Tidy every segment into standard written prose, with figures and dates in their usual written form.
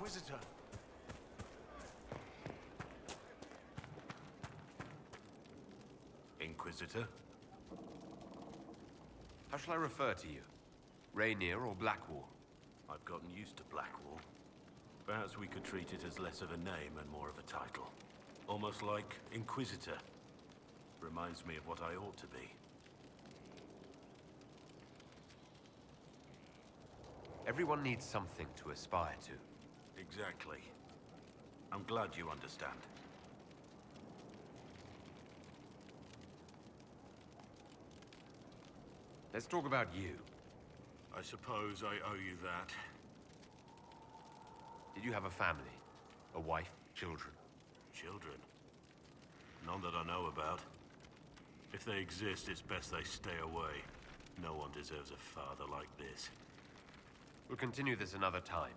Inquisitor. Inquisitor? How shall I refer to you? Rainier or Blackwall? I've gotten used to Blackwall. Perhaps we could treat it as less of a name and more of a title. Almost like Inquisitor. Reminds me of what I ought to be. Everyone needs something to aspire to. Exactly. I'm glad you understand. Let's talk about you. I suppose I owe you that. Did you have a family? A wife? Children? Children? None that I know about. If they exist, it's best they stay away. No one deserves a father like this. We'll continue this another time.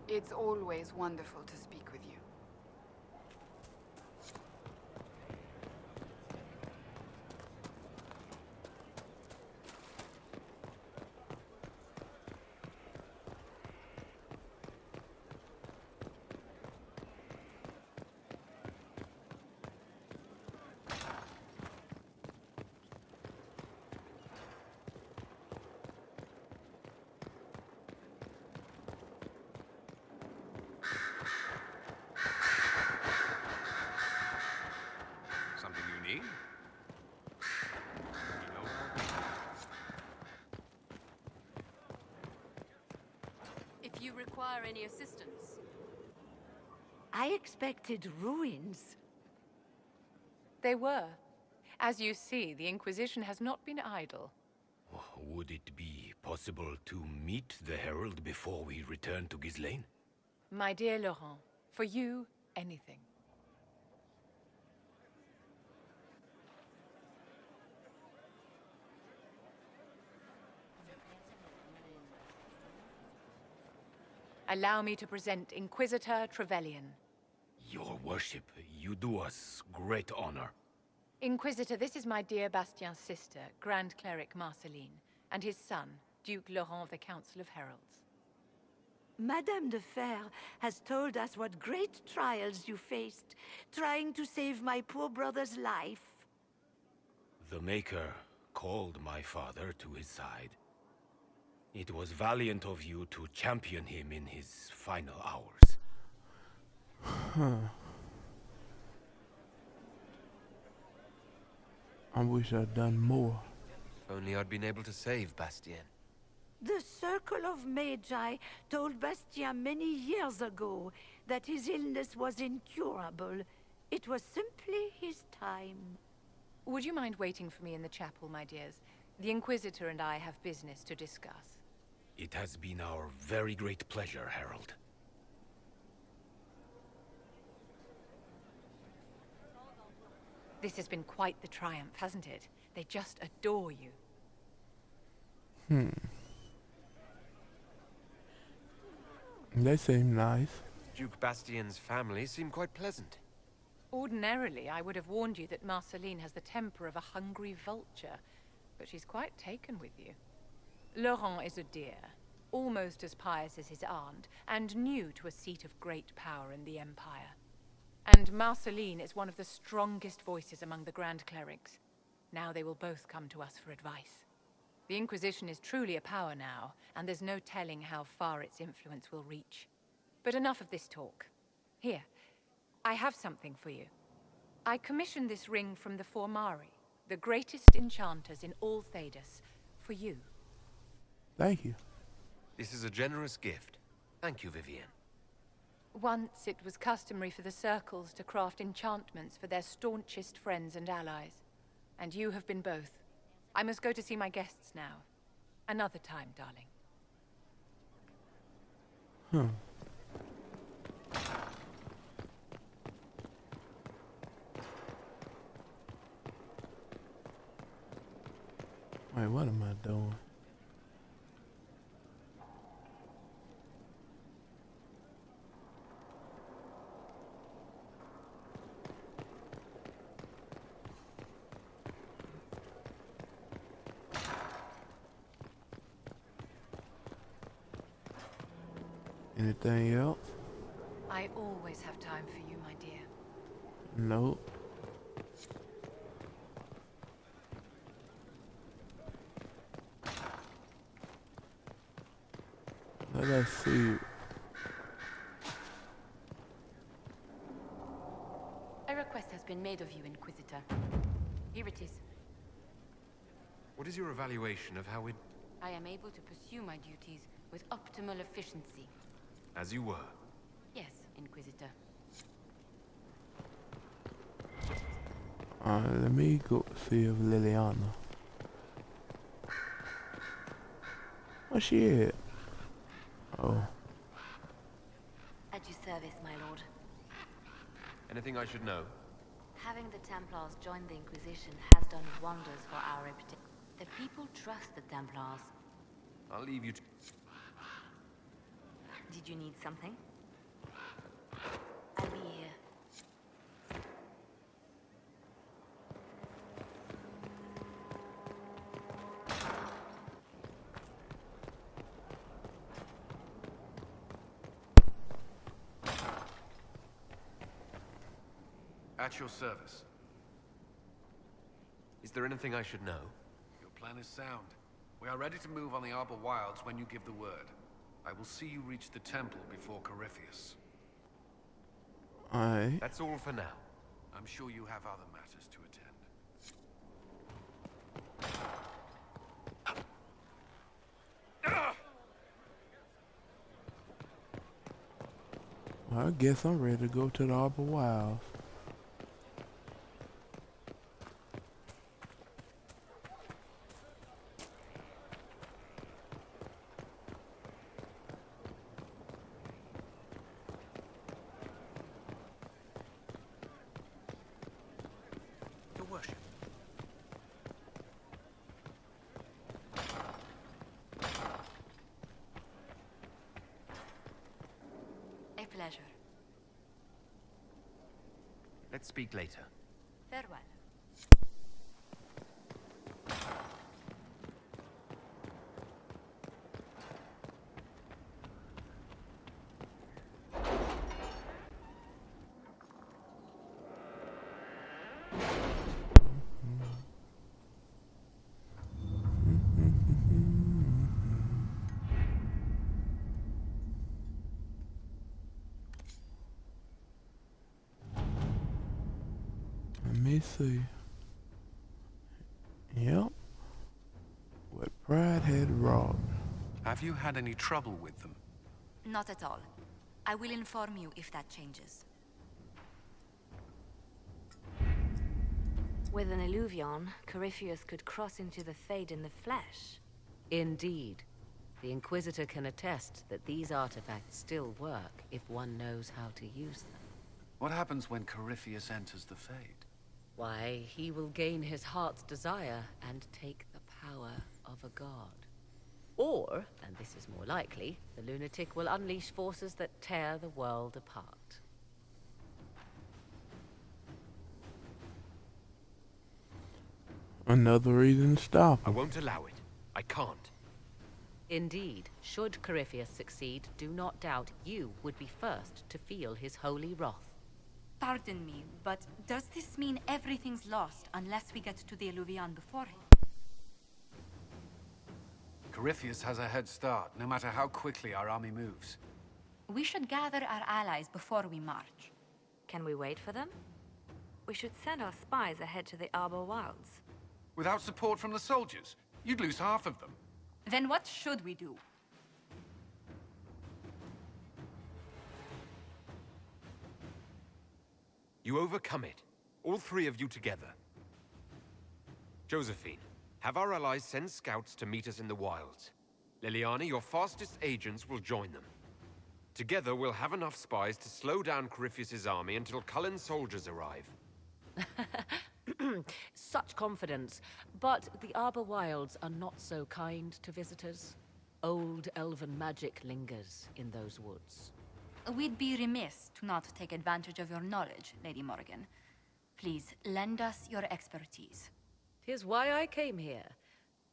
It's always wonderful to speak with you. If you require any assistance. I expected ruins. They were. As you see, the Inquisition has not been idle. Would it be possible to meet the Herald before we return to Ghislaine? My dear Laurent, for you, anything. Allow me to present Inquisitor Trevelyan. Your worship, you do us great honor. Inquisitor, this is my dear Bastien's sister, Grand Cleric Marceline, and his son, Duke Laurent of the Council of Heralds. Madame de Fer has told us what great trials you faced, trying to save my poor brother's life. The Maker called my father to his side. It was valiant of you to champion him in his final hours. I wish I'd done more. If only I'd been able to save Bastien. The Circle of Magi told Bastien many years ago that his illness was incurable. It was simply his time. Would you mind waiting for me in the chapel, my dears? The Inquisitor and I have business to discuss. It has been our very great pleasure, Herald. This has been quite the triumph, hasn't it? They just adore you. They seem nice. Duke Bastien's family seem quite pleasant. Ordinarily, I would have warned you that Marceline has the temper of a hungry vulture, but she's quite taken with you. Laurent is a dear, almost as pious as his aunt, and new to a seat of great power in the Empire. And Marceline is one of the strongest voices among the Grand Clerics. Now they will both come to us for advice. The Inquisition is truly a power now, and there's no telling how far its influence will reach. But enough of this talk. Here, I have something for you. I commissioned this ring from the Formari, the greatest enchanters in all Thedas, for you. Thank you. This is a generous gift. Thank you, Vivienne. Once it was customary for the circles to craft enchantments for their staunchest friends and allies. And you have been both. I must go to see my guests now. Another time, darling. Huh. Wait, what am I doing? Anything else? I always have time for you, my dear. Nope. Let us see. A request has been made of you, Inquisitor. Here it is. What is your evaluation of how it... I am able to pursue my duties with optimal efficiency. As you were? Yes, Inquisitor. Let me go see if Liliana. Where's she at? Oh. At your service, my lord. Anything I should know? Having the Templars join the Inquisition has done wonders for our reputation. The people trust the Templars. I'll leave you to... Did you need something? I'll be here. At your service. Is there anything I should know? Your plan is sound. We are ready to move on the Arbor Wilds when you give the word. I will see you reach the temple before Corypheus. Alright. That's all for now. I'm sure you have other matters to attend. Well, I guess I'm ready to go to the Arbor Wilds. Your worship. A pleasure. Let's speak later. Farewell. Let me see. Yep. What pride had robbed. Have you had any trouble with them? Not at all. I will inform you if that changes. With an Illuvion, Corypheus could cross into the Fade in the flesh. Indeed. The Inquisitor can attest that these artifacts still work if one knows how to use them. What happens when Corypheus enters the Fade? Why, he will gain his heart's desire and take the power of a god. Or, and this is more likely, the lunatic will unleash forces that tear the world apart. Another reason to stop I him. won't allow it. I can't. Indeed, should Corypheus succeed, do not doubt you would be first to feel his holy wrath. Pardon me, but does this mean everything's lost unless we get to the Illuvion before him? Corypheus has a head start, no matter how quickly our army moves. We should gather our allies before we march. Can we wait for them? We should send our spies ahead to the Arbor Wilds. Without support from the soldiers, you'd lose half of them. Then what should we do? You overcome it. All three of you together. Josephine, have our allies send scouts to meet us in the wilds. Liliana, your fastest agents will join them. Together, we'll have enough spies to slow down Corypheus' army until Cullen's soldiers arrive. Such confidence. But the Arbor Wilds are not so kind to visitors. Old elven magic lingers in those woods. We'd be remiss to not take advantage of your knowledge, Lady Morrigan. Please, lend us your expertise. 'Tis why I came here,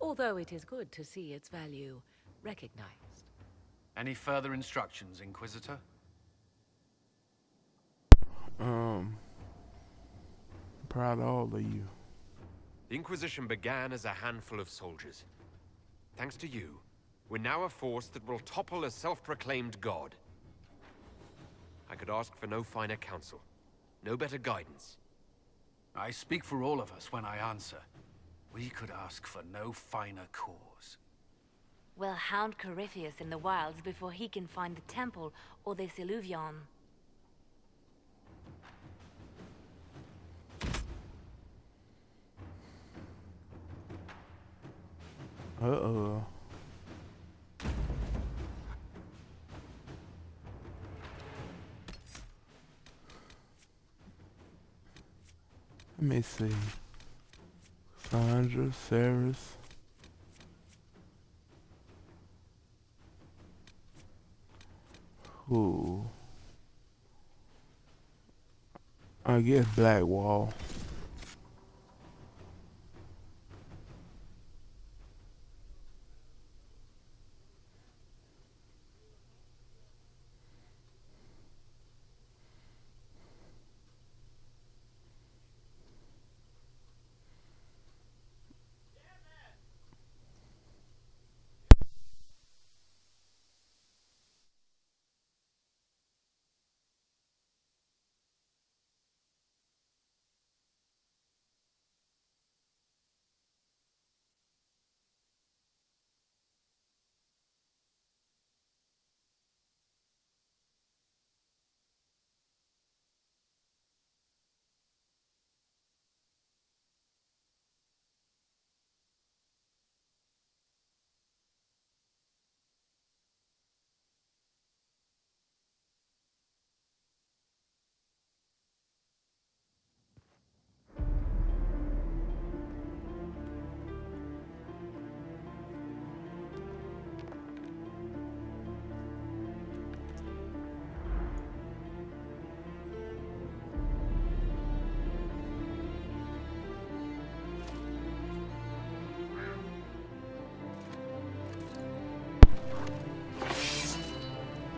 although it is good to see its value recognized. Any further instructions, Inquisitor? Proud of all of you. The Inquisition began as a handful of soldiers. Thanks to you, we're now a force that will topple a self-proclaimed god. I could ask for no finer counsel, no better guidance. I speak for all of us when I answer. We could ask for no finer cause. We'll hound Corypheus in the wilds before he can find the temple or this Illuvion. Uh-oh. Let me see. Sandra, Saris. Ooh. I guess Blackwall.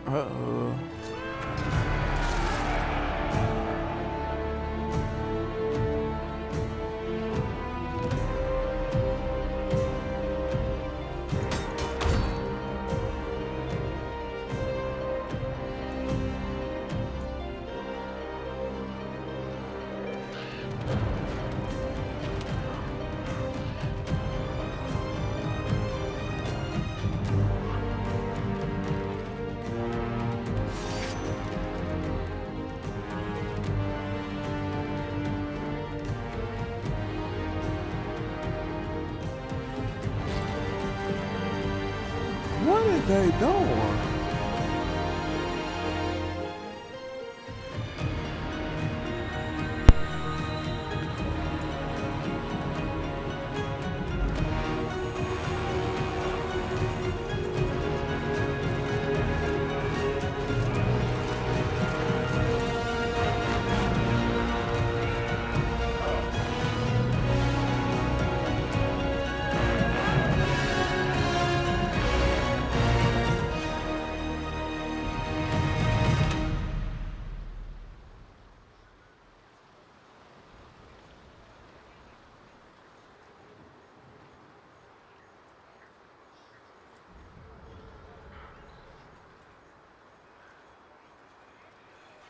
Uh-oh. What are they doing?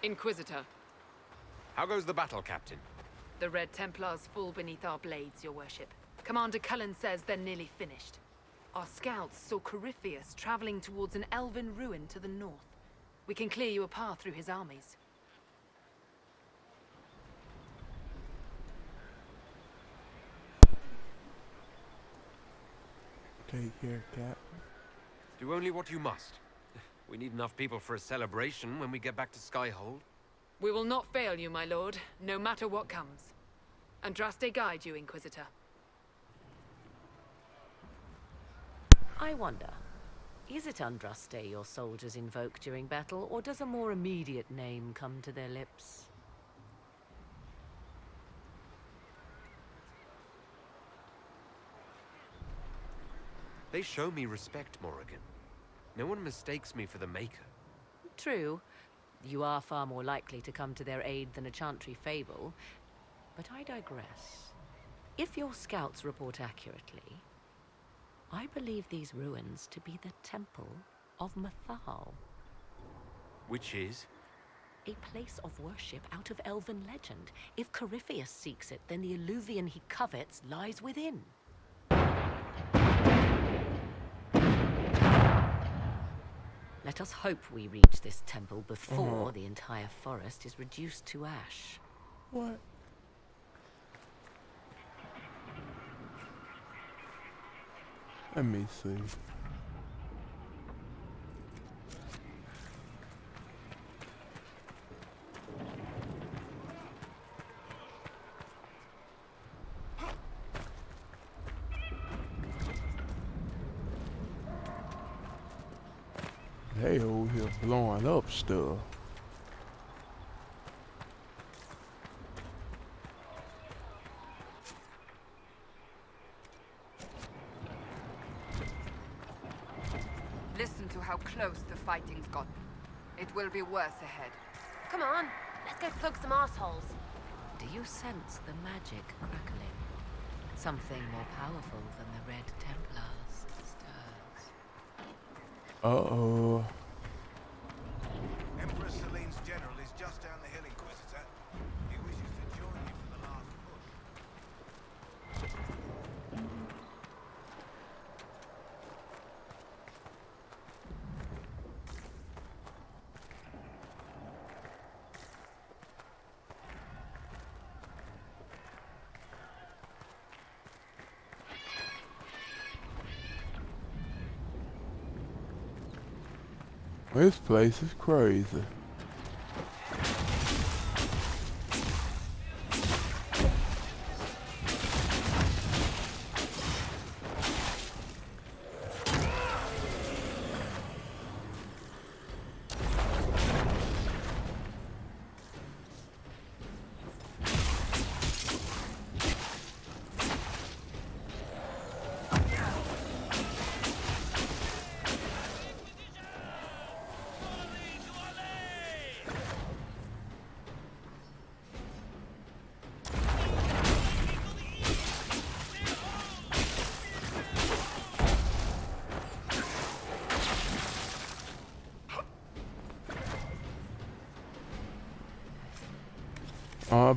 Inquisitor, How goes the battle, Captain? the Red Templars fall beneath our blades, your worship. Commander Cullen says they're nearly finished. Our scouts saw Corypheus traveling towards an elven ruin to the north. We can clear you a path through his armies. Take care, Cap. Do only what you must. We need enough people for a celebration when we get back to Skyhold. We will not fail you, my lord, no matter what comes. Andraste guide you, Inquisitor. I wonder, is it Andraste your soldiers invoke during battle, or does a more immediate name come to their lips? They show me respect, Morrigan. No one mistakes me for the Maker. True. You are far more likely to come to their aid than a chantry fable. But I digress. If your scouts report accurately, I believe these ruins to be the Temple of Mathal. Which is? A place of worship out of elven legend. If Corypheus seeks it, then the alluvion he covets lies within. Let us hope we reach this temple before the entire forest is reduced to ash. What? Let me see. They over here blowing up stuff. Listen to how close the fighting's gotten. It will be worse ahead. Come on, let's go plug some assholes. Do you sense the magic crackling? Something more powerful than the Red Templars stirs. Uh-oh. Empress Celine's general is just down the hill, Inquisitor. He wishes to join you for the last push. This place is crazy.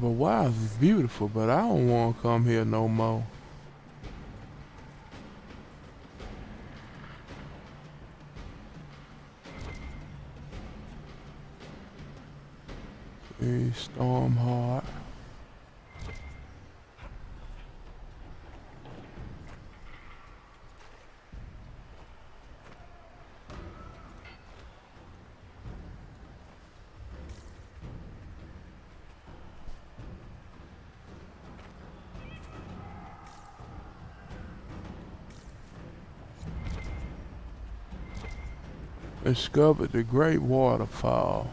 But Wilds is beautiful, but I don't want to come here no more. Hey, Stormheart. Discovered the great waterfall.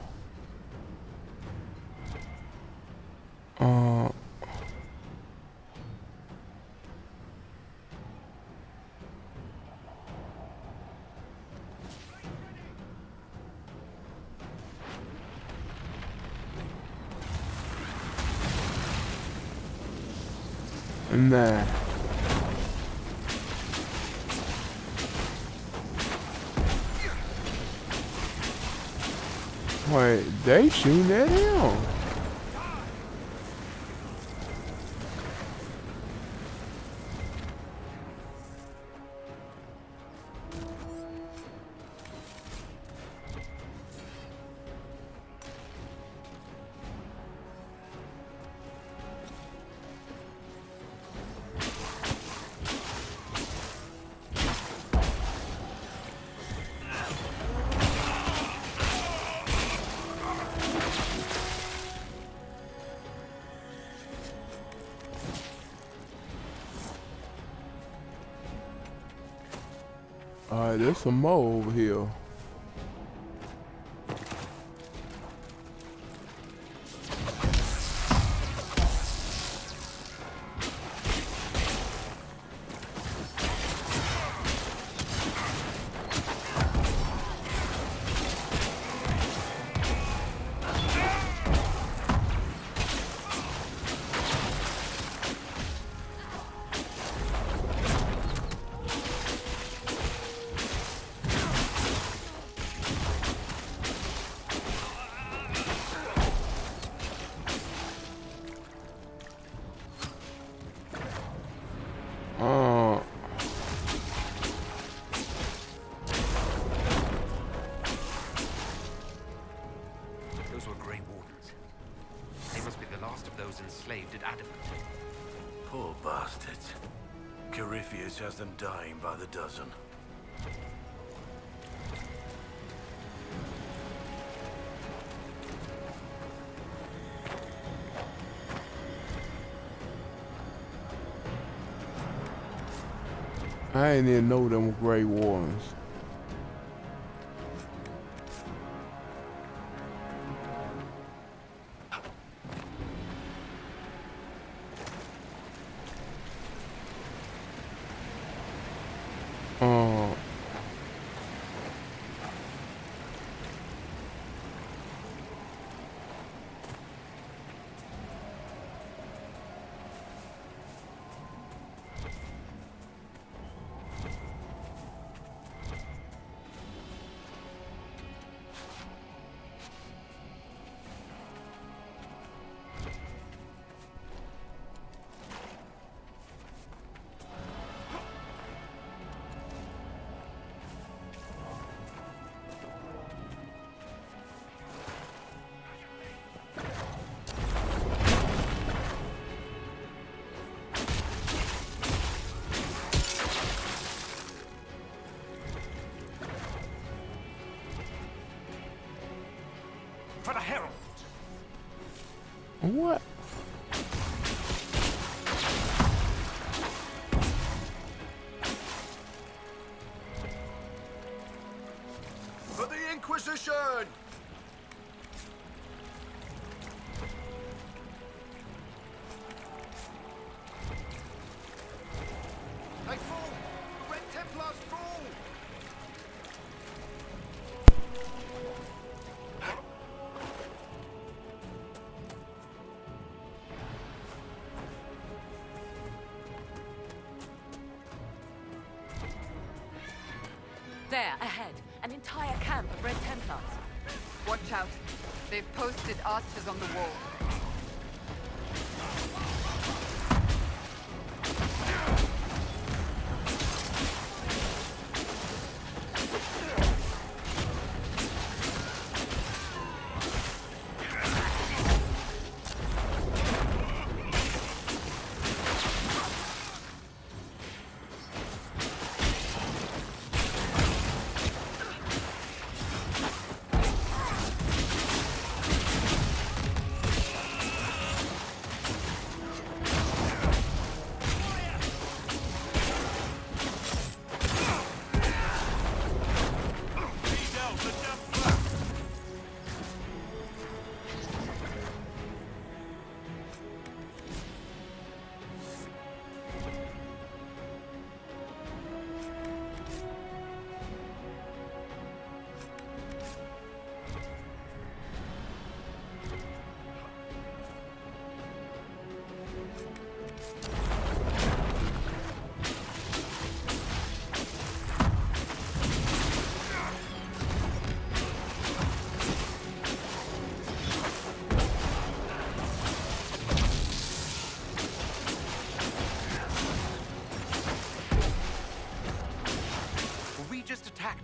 Nah. Wait, they shooting at him. Alright, there's some more over here. Those were Grey Wardens. They must be the last of those enslaved at Adamant. Poor bastards. Corypheus has them dying by the dozen. I ain't even know them were Grey Wardens. For the Herald! What? For the Inquisition! They fall! The Red Templars fall! There, ahead. An entire camp of Red Templars. Watch out. They've posted archers on the wall.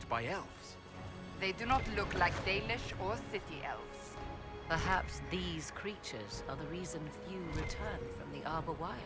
By elves. They do not look like Dalish or city elves. Perhaps these creatures are the reason few return from the Arbor Wilds.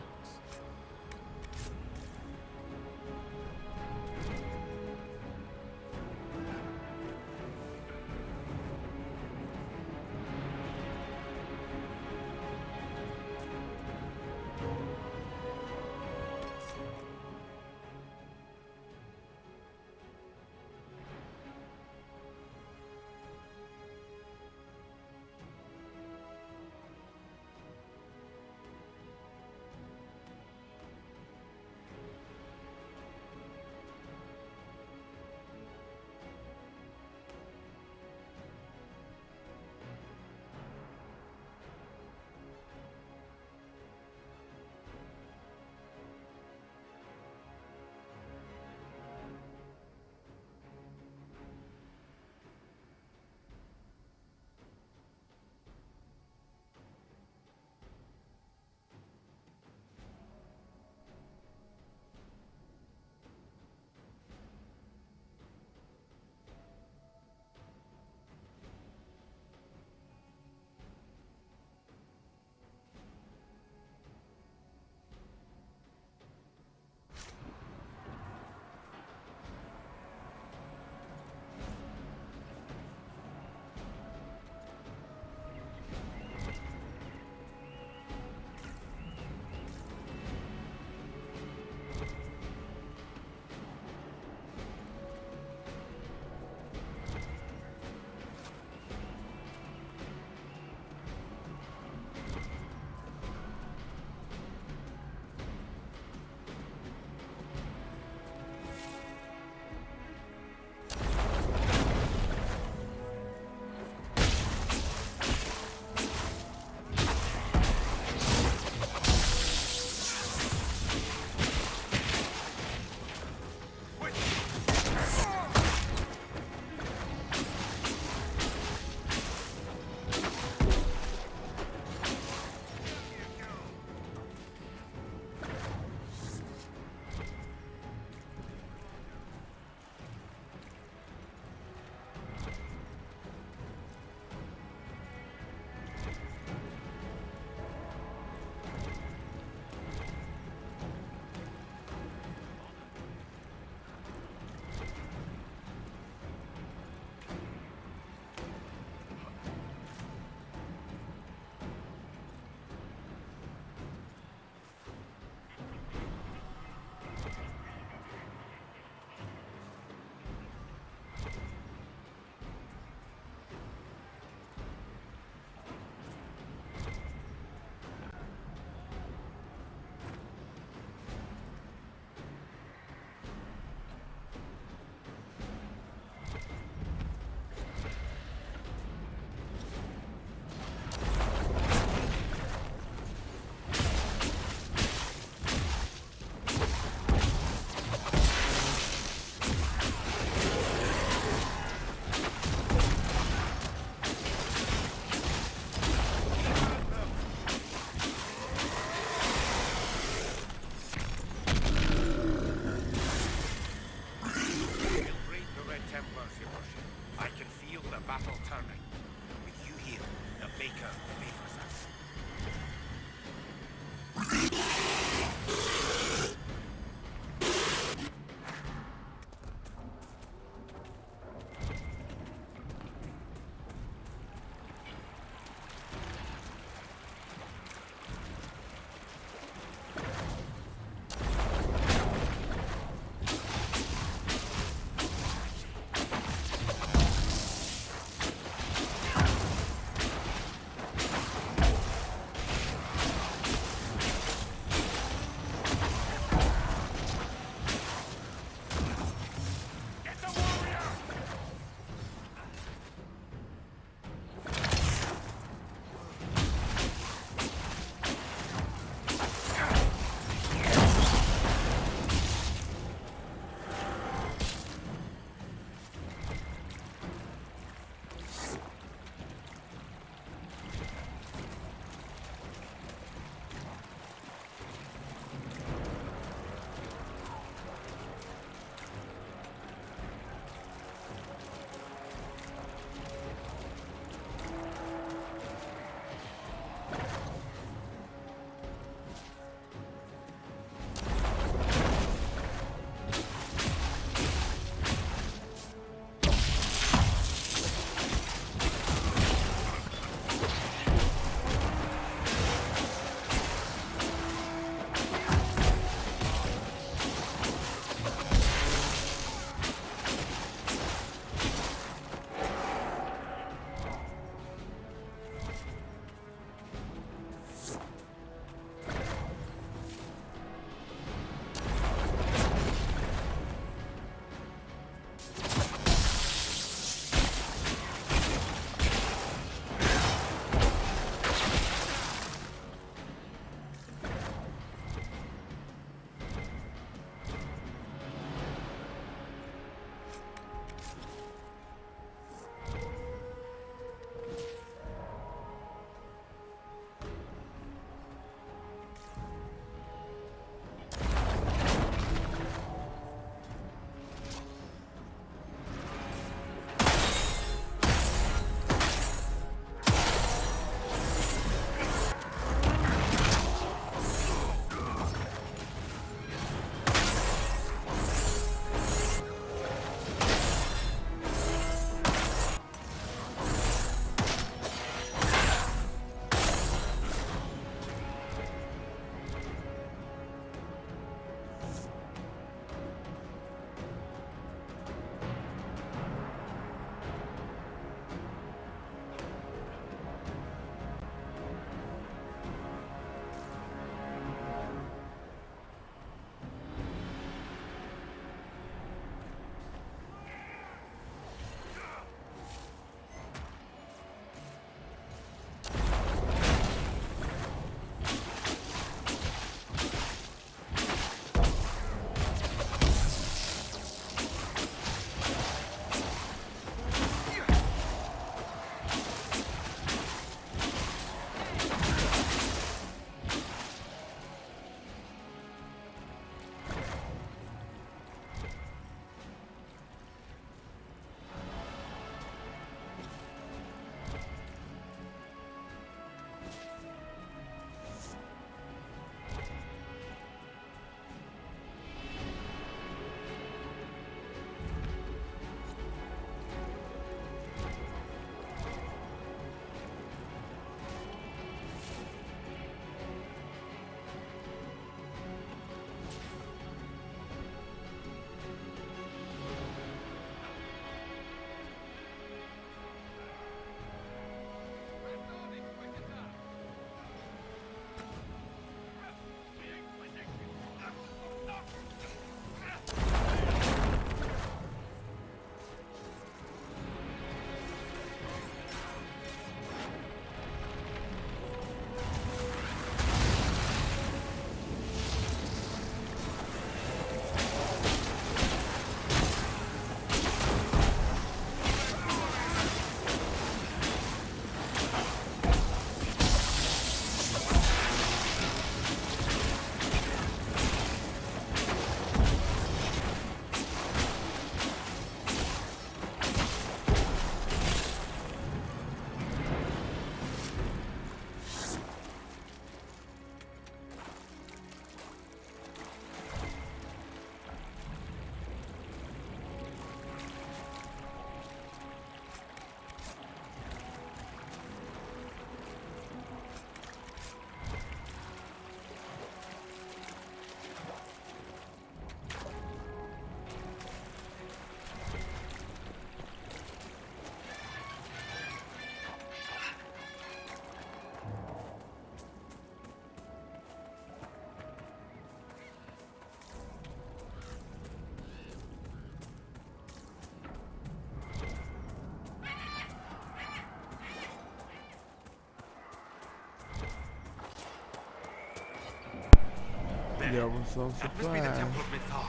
there. There was some That must be the surprise. Temple of Mythal.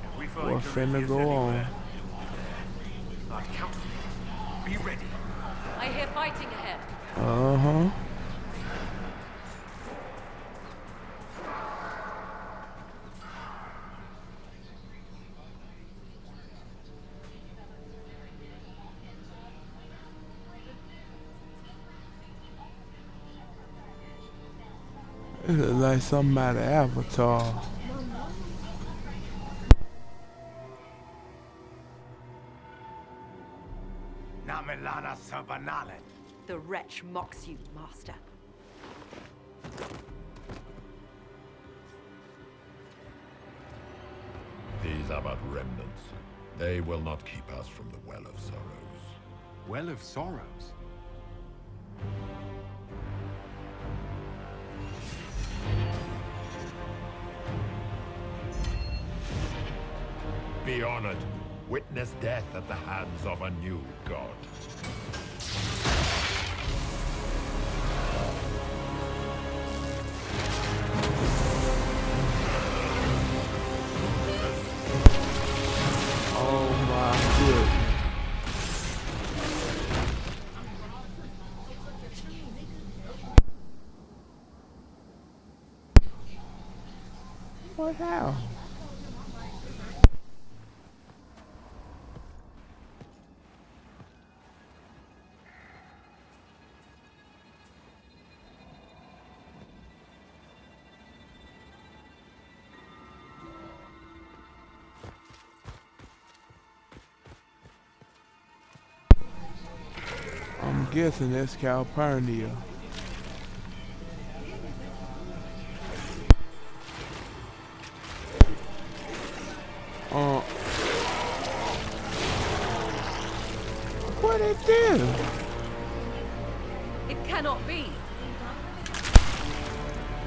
If we find What's finna Corypheus go on? anywhere, I count on it. Be ready. I hear fighting ahead. Uh-huh. It looks like something out of Avatar. Namelana Sabanale. The wretch mocks you, master. These are but remnants. They will not keep us from the Well of Sorrows. Well of Sorrows? Be honored. Witness death at the hands of a new god. Oh my goodness. What now? I'm guessing that's Calpurnia. What it do? It cannot be.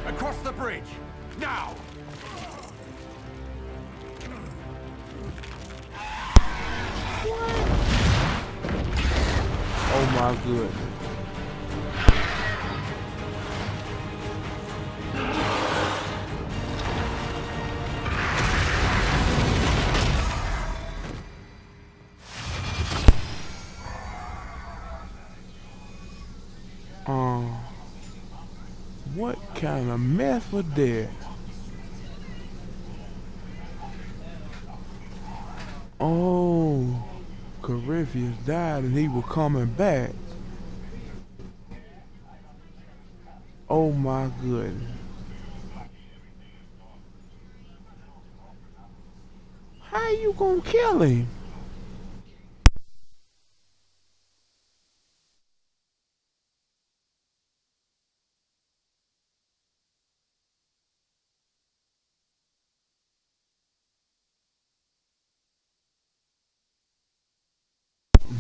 Across the bridge! Now! Oh my goodness. What kind of mess was that? Oh, Corypheus died and he was coming back. Oh my goodness. How you gonna kill him?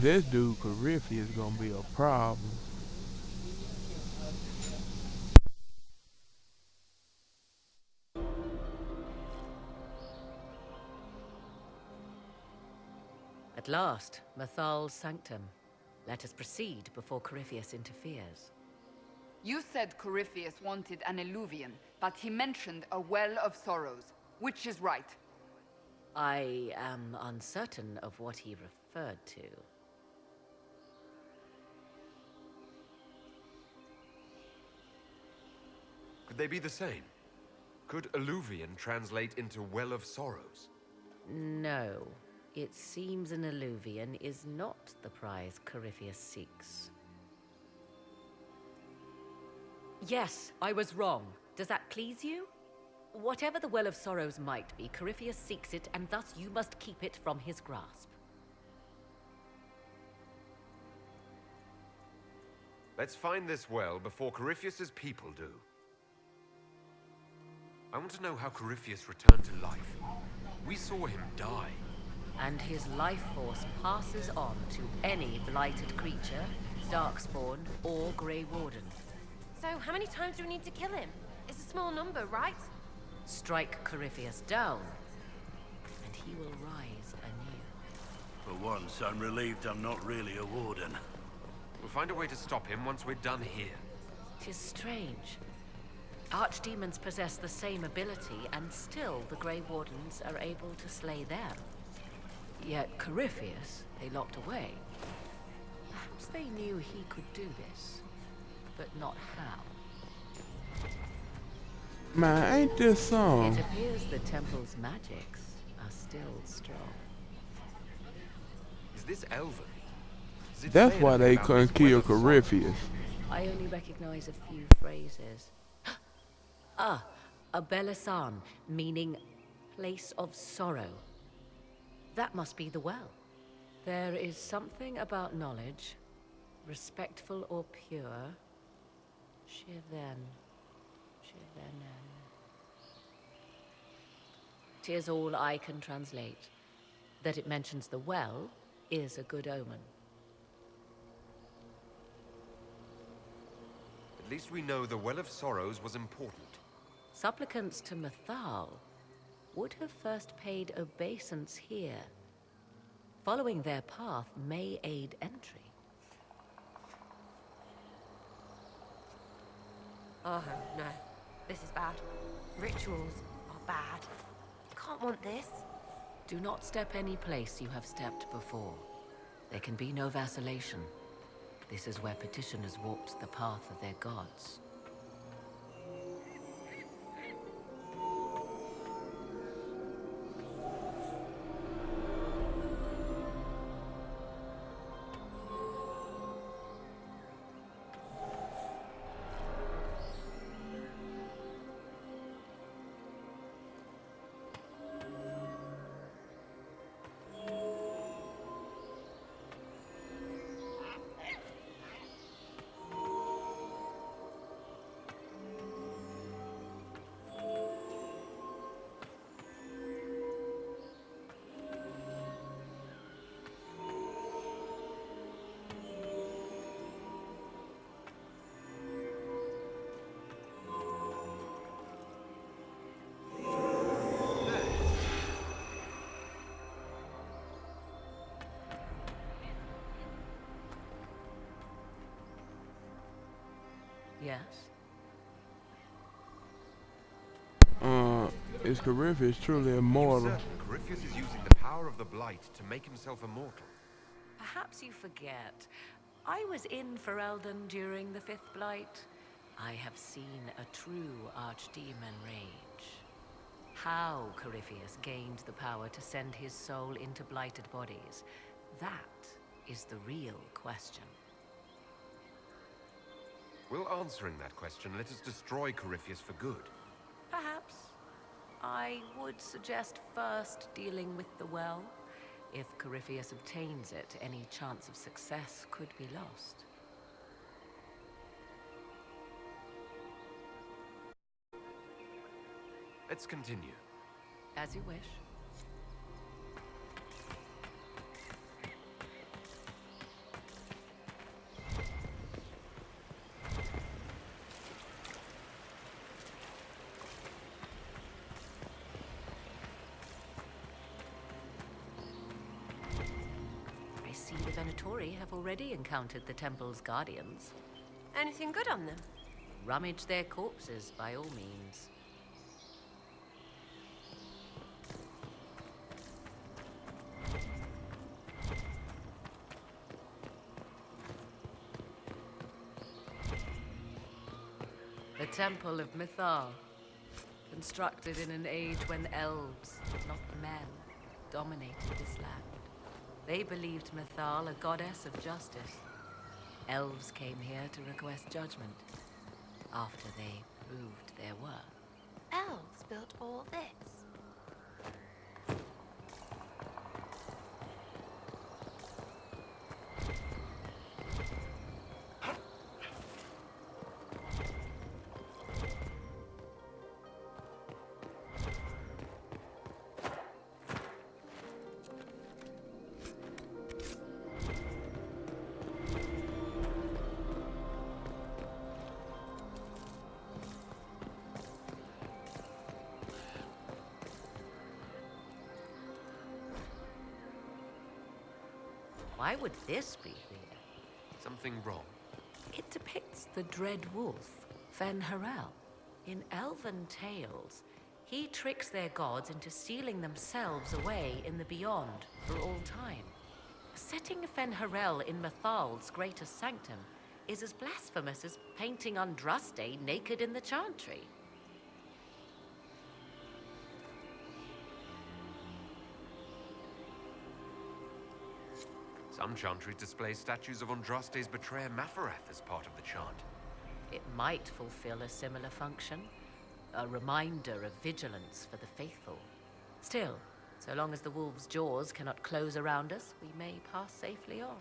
This dude Corypheus is gonna be a problem. At last, Mythal's sanctum. Let us proceed before Corypheus interferes. You said Corypheus wanted an eluvian, but he mentioned a well of sorrows. Which is right? I am uncertain of what he referred to. Could they be the same? Could alluvian translate into Well of Sorrows? No. It seems an alluvian is not the prize Corypheus seeks. Yes, I was wrong. Does that please you? Whatever the Well of Sorrows might be, Corypheus seeks it, and thus you must keep it from his grasp. Let's find this well before Corypheus's people do. I want to know how Corypheus returned to life. We saw him die. And his life force passes on to any blighted creature, darkspawn, or Grey Warden. So, how many times do we need to kill him? It's a small number, right? Strike Corypheus down, and he will rise anew. For once, I'm relieved I'm not really a warden. We'll find a way to stop him once we're done here. 'Tis strange. Archdemons possess the same ability, and still the Grey Wardens are able to slay them. Yet Corypheus, they locked away. Perhaps they knew he could do this, but not how. Man, ain't this song? It appears the temple's magics are still strong. Is this Elven? That's why they couldn't kill Corypheus. I only recognize a few phrases. Ah, a Belisan, meaning place of sorrow. That must be the well. There is something about knowledge, respectful or pure. Shiven. Shivenen. 'Tis all I can translate. That it mentions the well is a good omen. At least we know the Well of Sorrows was important. Supplicants to Mythal would have first paid obeisance here. Following their path may aid entry. Oh, no. This is bad. Rituals are bad. Can't want this. Do not step any place you have stepped before. There can be no vacillation. This is where petitioners walked the path of their gods. Yes? Is Corypheus truly immortal? Corypheus is using the power of the Blight to make himself immortal. Perhaps you forget. I was in Ferelden during the Fifth Blight. I have seen a true archdemon rage. How Corypheus gained the power to send his soul into blighted bodies, that is the real question. Will answering that question let us destroy Corypheus for good? Perhaps. I would suggest first dealing with the well. If Corypheus obtains it, any chance of success could be lost. Let's continue. As you wish. I see the Venatori have already encountered the temple's guardians. Anything good on them? Rummage their corpses, by all means. The Temple of Mythal, constructed in an age when elves, not men, dominated this land. They believed Mythal a goddess of justice. Elves came here to request judgment, after they proved their worth. Elves built all this. Why would this be here? Something wrong? It depicts the Dread Wolf, Fen Harel. In elven tales, he tricks their gods into sealing themselves away in the beyond for all time. Setting Fen'Harel in Mathal's greatest sanctum is as blasphemous as painting Andraste naked in the chantry. Some chantries display statues of Andraste's betrayer Maphareth as part of the chant. It might fulfill a similar function, a reminder of vigilance for the faithful. Still, so long as the wolf's jaws cannot close around us, we may pass safely on.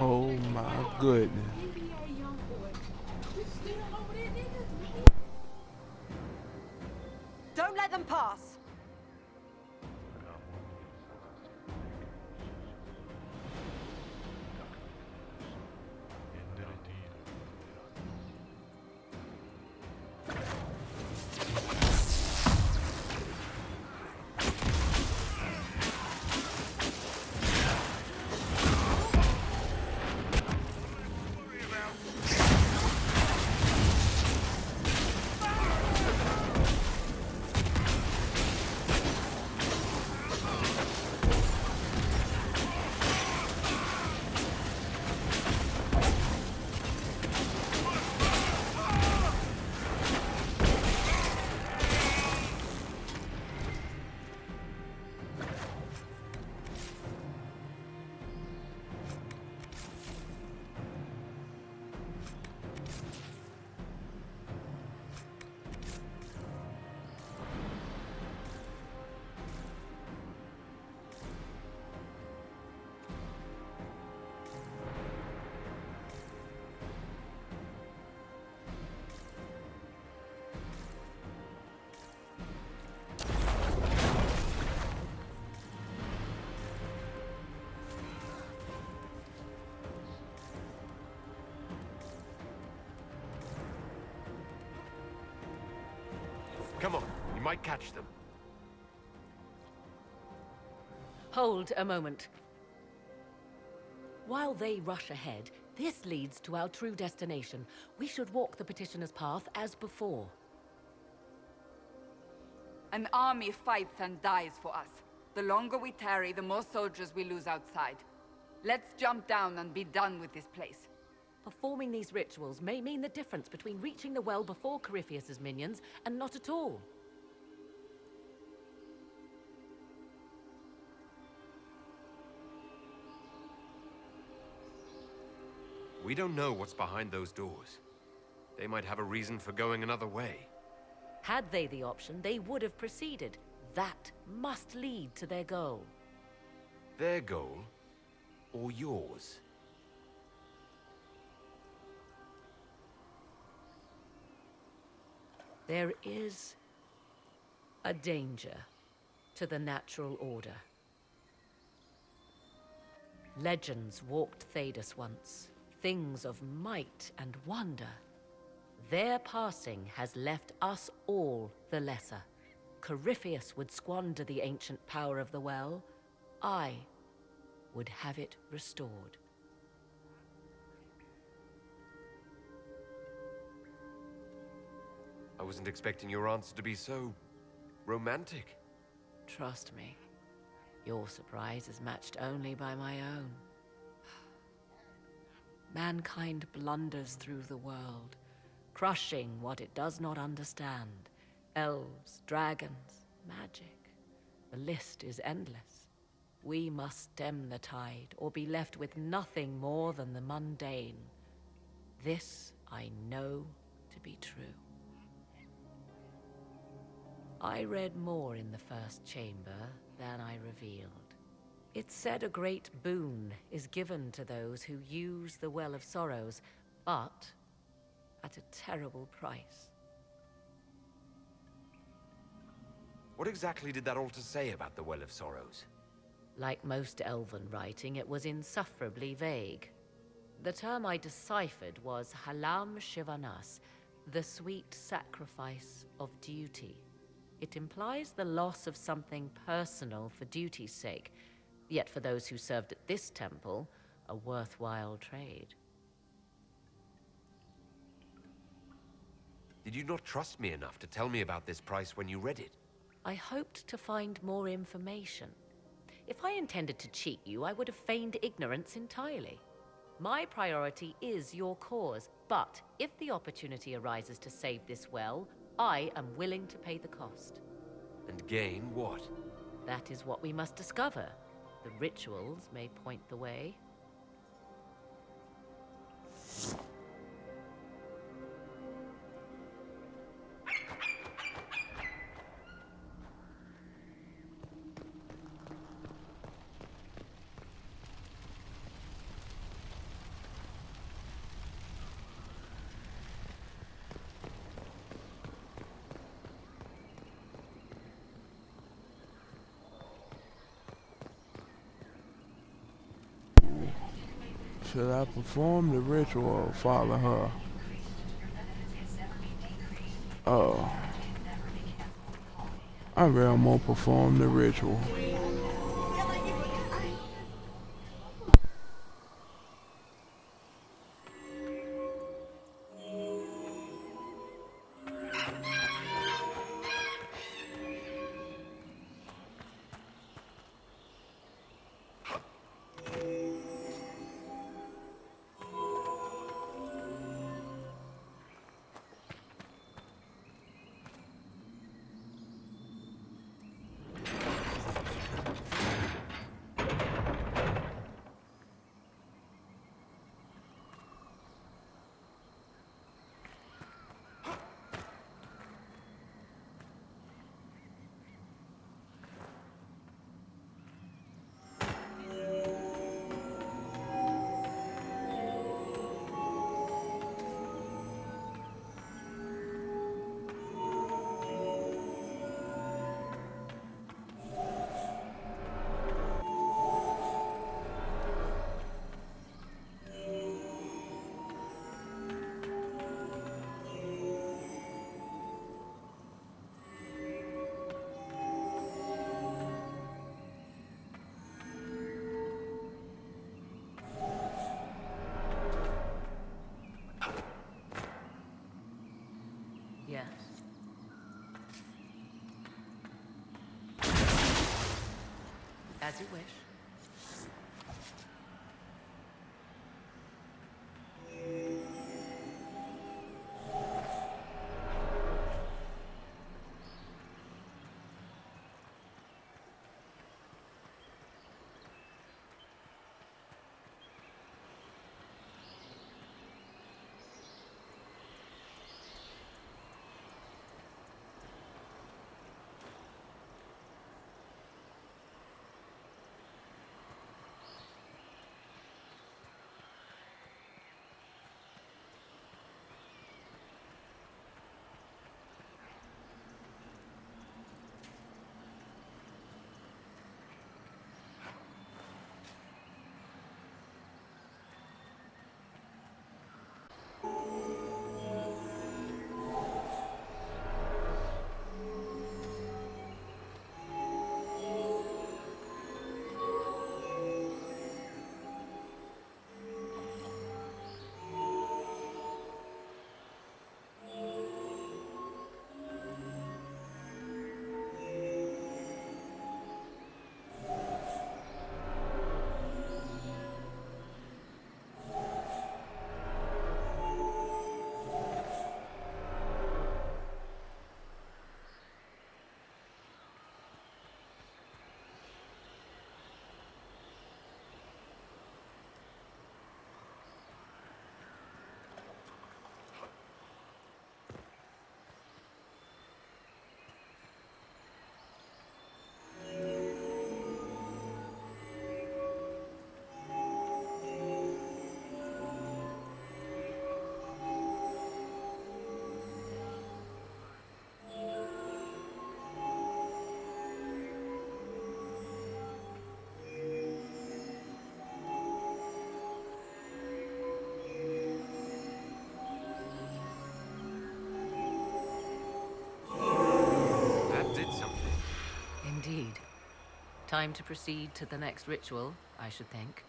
Oh my goodness. Don't let them pass! Come on, you might catch them. Hold a moment. While they rush ahead, this leads to our true destination. We should walk the petitioner's path as before. An army fights and dies for us. The longer we tarry, the more soldiers we lose outside. Let's jump down and be done with this place. Performing these rituals may mean the difference between reaching the well before Corypheus's minions and not at all. We don't know what's behind those doors. They might have a reason for going another way. Had they the option, they would have proceeded. That must lead to their goal. Their goal? Or yours? There is a danger to the natural order. Legends walked Thedas once, things of might and wonder. Their passing has left us all the lesser. Corypheus would squander the ancient power of the well. I would have it restored. I wasn't expecting your answer to be so romantic. Trust me, your surprise is matched only by my own. Mankind blunders through the world, crushing what it does not understand. Elves, dragons, magic. The list is endless. We must stem the tide, or be left with nothing more than the mundane. This I know to be true. I read more in the first chamber than I revealed. It said a great boon is given to those who use the Well of Sorrows, but at a terrible price. What exactly did that altar say about the Well of Sorrows? Like most elven writing, it was insufferably vague. The term I deciphered was Halam Shivanas, the sweet sacrifice of duty. It implies the loss of something personal for duty's sake, yet for those who served at this temple, a worthwhile trade. Did you not trust me enough to tell me about this price when you read it? I hoped to find more information. If I intended to cheat you, I would have feigned ignorance entirely. My priority is your cause, but if the opportunity arises to save this well, I am willing to pay the cost. And gain what? That is what we must discover. The rituals may point the way. Should I perform the ritual or follow her? Oh. I really am gonna perform the ritual. Yes. As you wish. Time to proceed to the next ritual, I should think.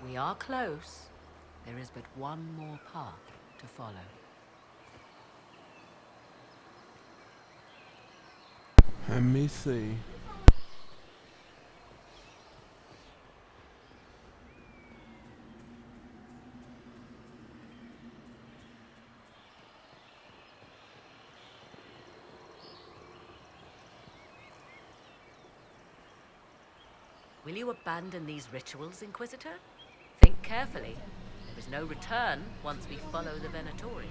We are close. There is but one more path to follow. Let me see. Will you abandon these rituals, Inquisitor? Think carefully. There is no return once we follow the Venatori.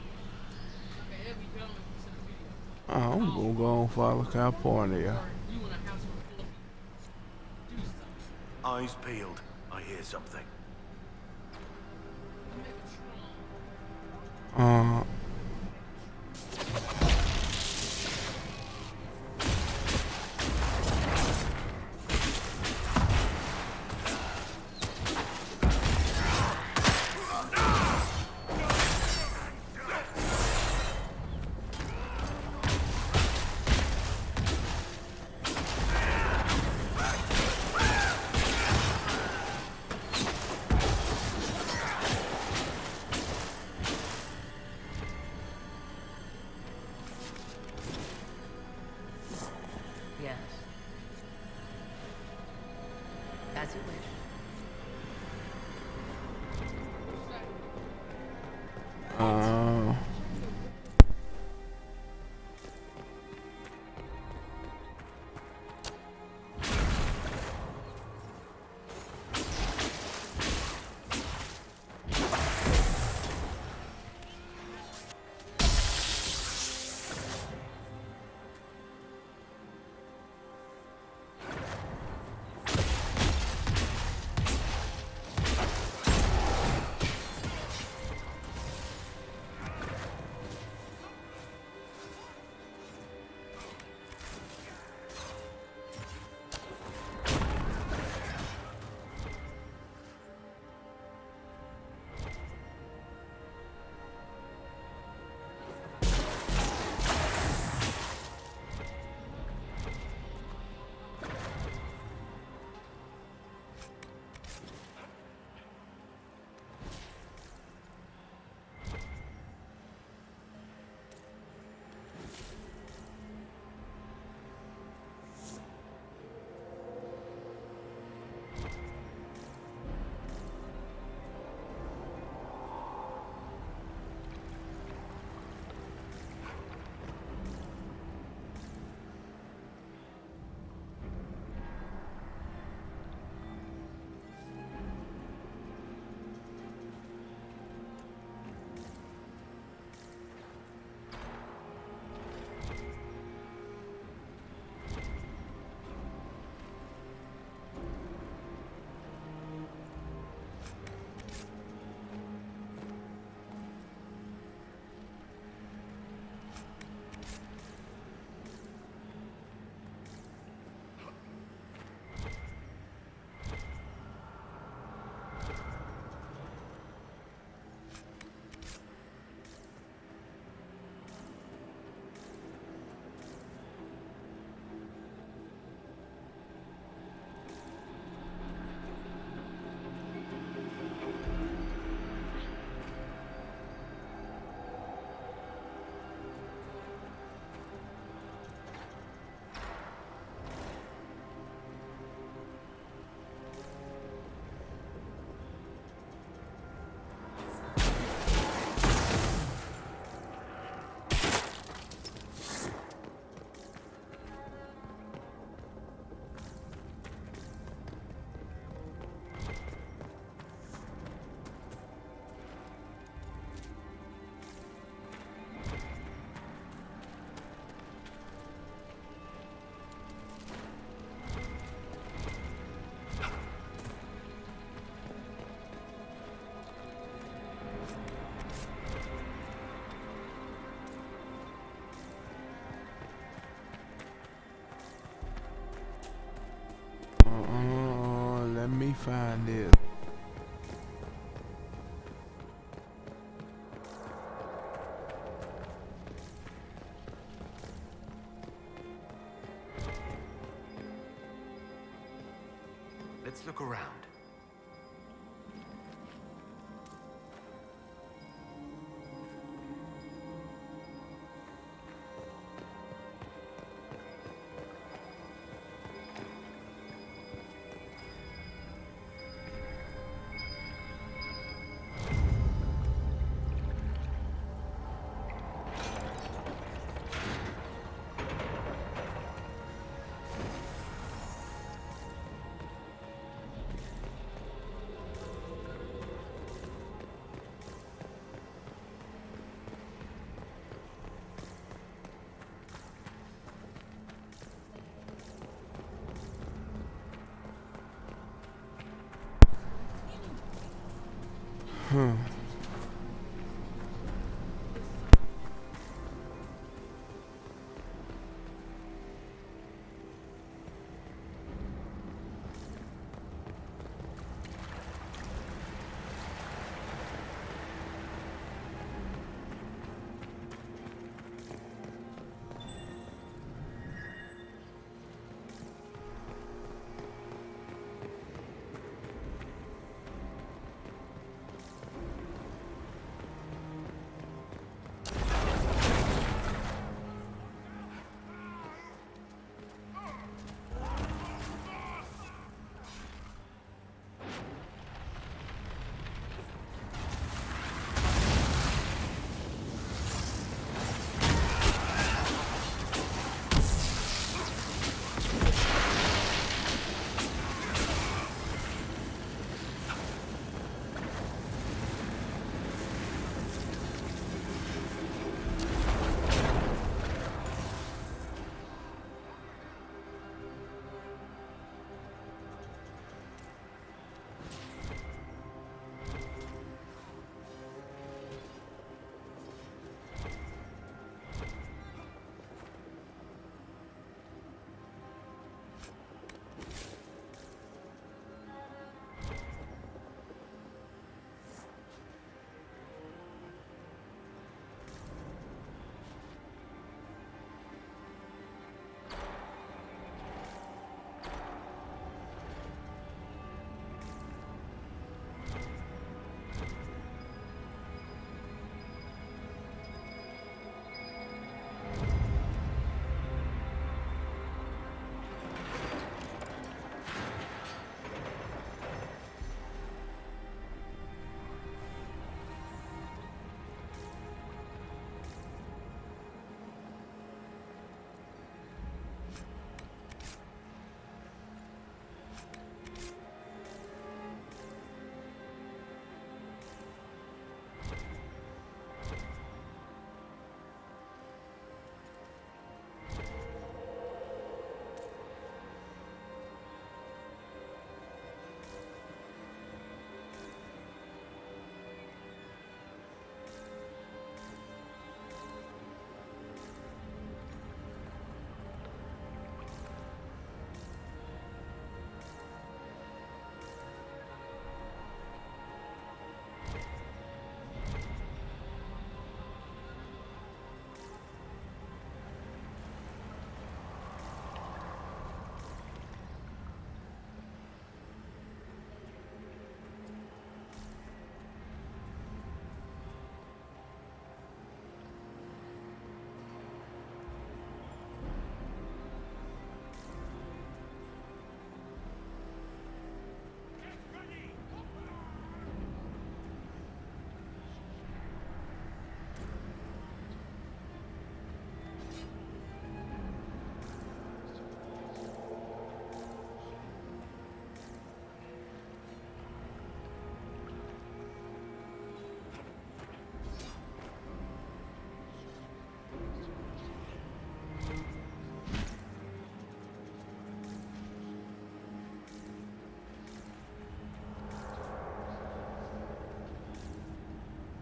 I'm gonna go and follow California. Eyes peeled. I hear something. Yes. As you wish. find this. Let's look around.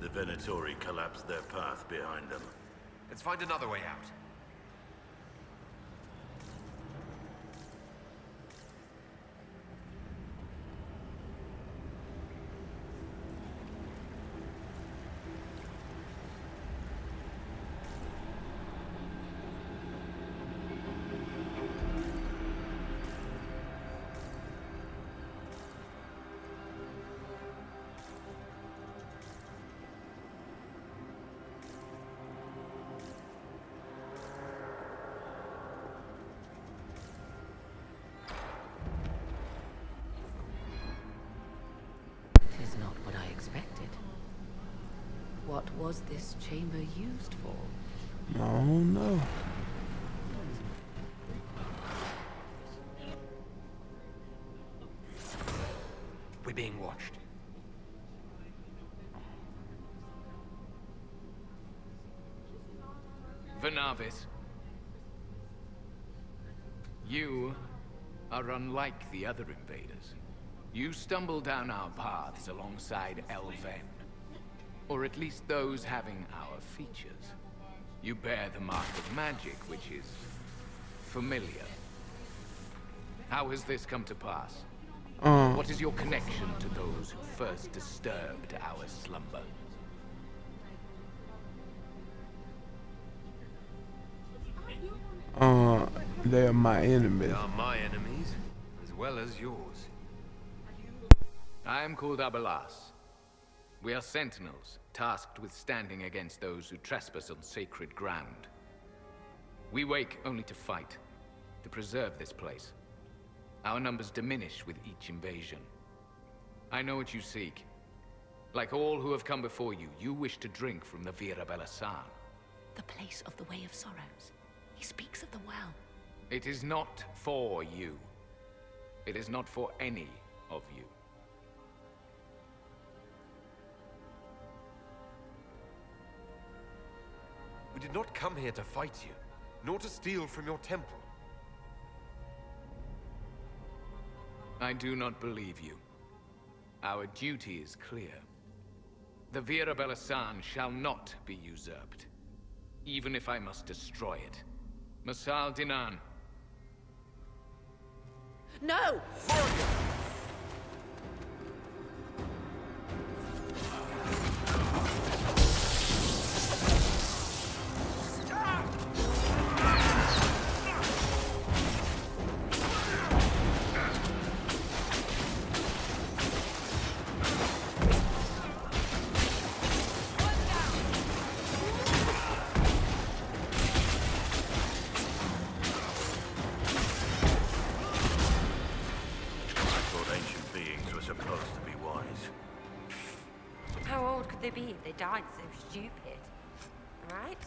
The Venatori collapsed their path behind them. Let's find another way out. What was this chamber used for? I don't know. We're being watched. Vernavis, you are unlike the other invaders. You stumble down our paths alongside Elven, or at least those having our features. You bear the mark of magic, which is familiar. How has this come to pass? What is your connection to those who first disturbed our slumber? They are my enemies. They are my enemies, as well as yours. I am called Abelas. We are sentinels, tasked with standing against those who trespass on sacred ground. We wake only to fight, to preserve this place. Our numbers diminish with each invasion. I know what you seek. Like all who have come before you, you wish to drink from the Vira Belasan. The place of the Way of Sorrows. He speaks of the well. It is not for you. It is not for any of you. We did not come here to fight you, nor to steal from your temple. I do not believe you. Our duty is clear. The Vira Belasan shall not be usurped, even if I must destroy it. Masal Dinan. No! How old could they be if they died so stupid? Right?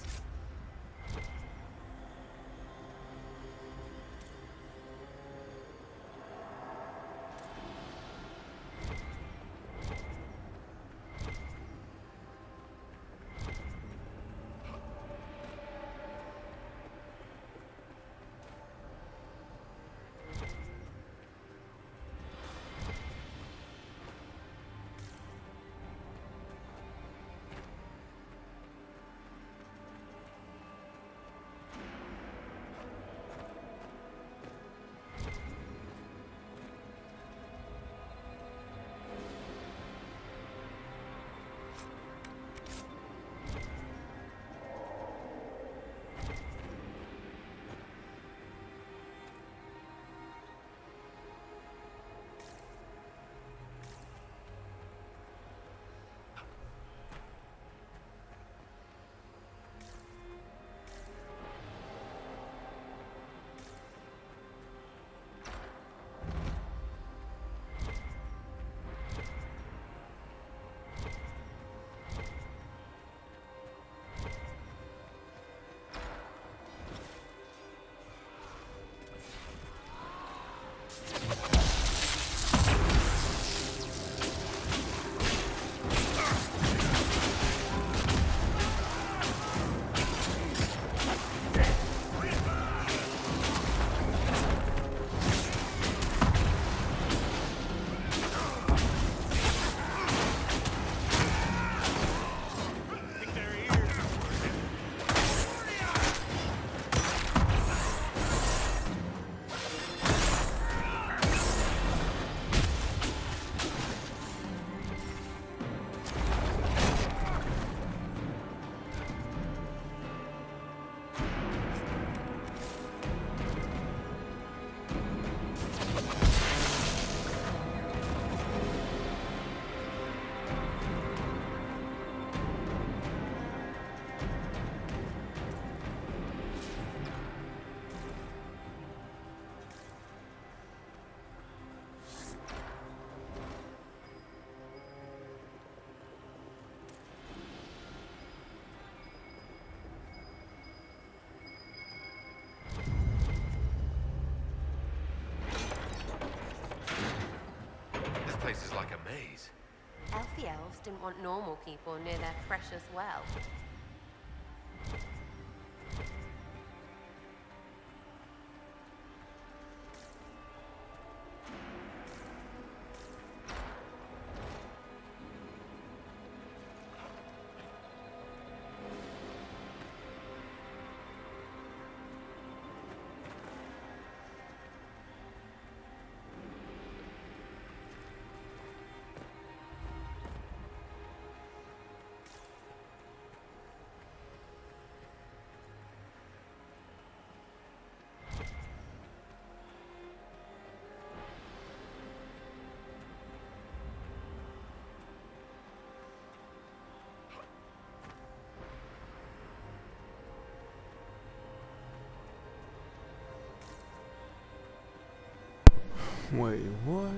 place is like a maze. Elfie elves didn't want normal people near their precious well. Wait, what?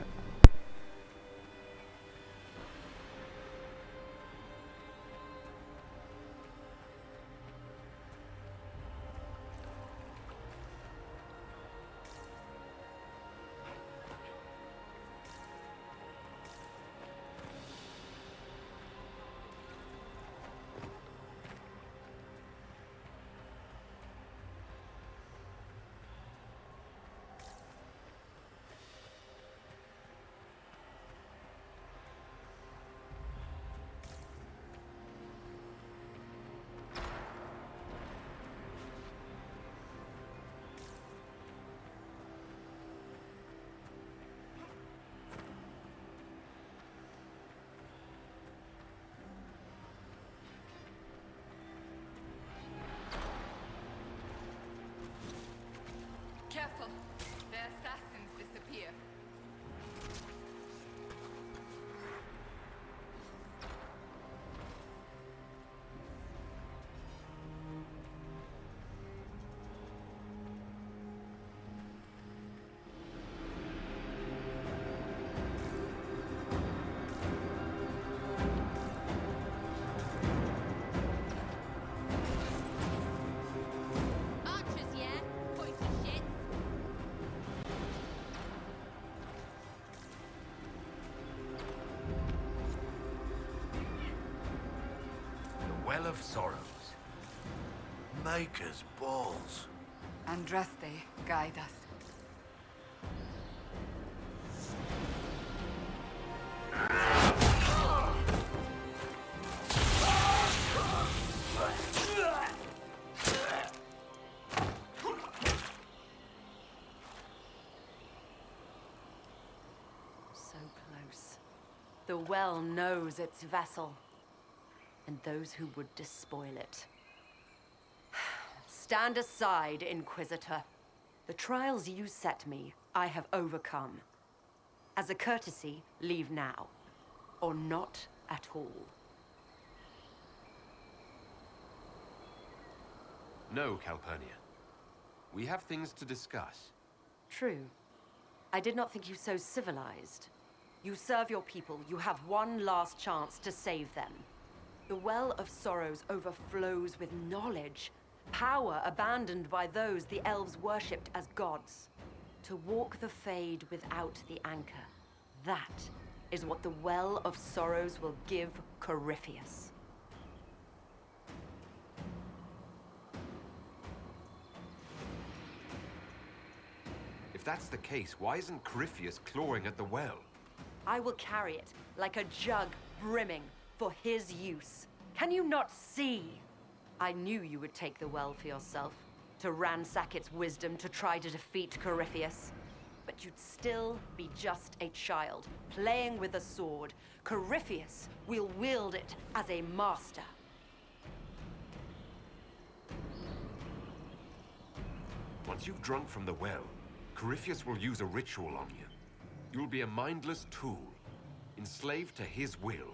Careful. The assassins disappear. Archers, yeah? Pointy shits. The Well of Sorrows. Maker's balls. Andraste, guide us. So close. The well knows its vessel, and those who would despoil it. Stand aside, Inquisitor. The trials you set me, I have overcome. As a courtesy, leave now. Or not at all. No, Calpurnia. We have things to discuss. True. I did not think you so civilized. You serve your people. You have one last chance to save them. The Well of Sorrows overflows with knowledge. Power abandoned by those the elves worshipped as gods. To walk the Fade without the anchor. That is what the Well of Sorrows will give Corypheus. If that's the case, why isn't Corypheus clawing at the well? I will carry it like a jug brimming for his use. Can you not see? I knew you would take the well for yourself, to ransack its wisdom to try to defeat Corypheus. But you'd still be just a child, playing with a sword. Corypheus will wield it as a master. Once you've drunk from the well, Corypheus will use a ritual on you. You'll be a mindless tool, enslaved to his will.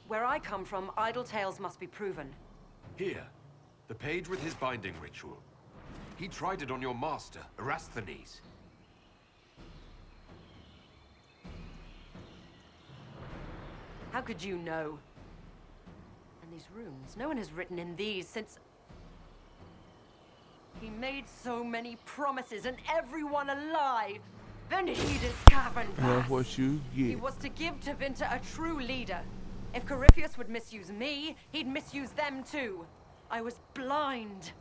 Where I come from, idle tales must be proven. Here, the page with his binding ritual. He tried it on your master, Erasthenes. How could you know? And these runes, no one has written in these since... He made so many promises, and everyone alive! Then he'd his cavern That's pass. what you He get. was to give Tevinter a true leader. If Corypheus would misuse me, he'd misuse them too. I was blind.